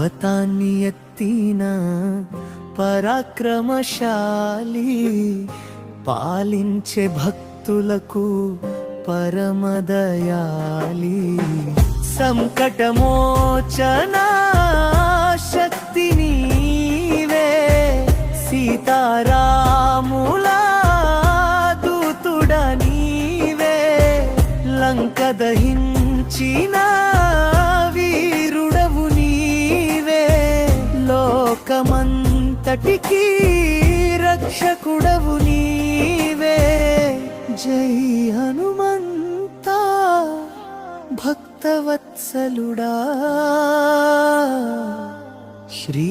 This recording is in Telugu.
పర్వతాన్ని ఎత్తిన పరాక్రమశాలి, పాలించే భక్తులకు పరమదయాలి. సంకటమోచన శక్తి నీవే, సీతారాముల దూతుడ నీవే. లంక దహించిన వీరుడవు నీవే, లోకమంతటికి రక్షకుడవు నీవే. జై హనుమంతా భక్తవత్సలుడా. శ్రీ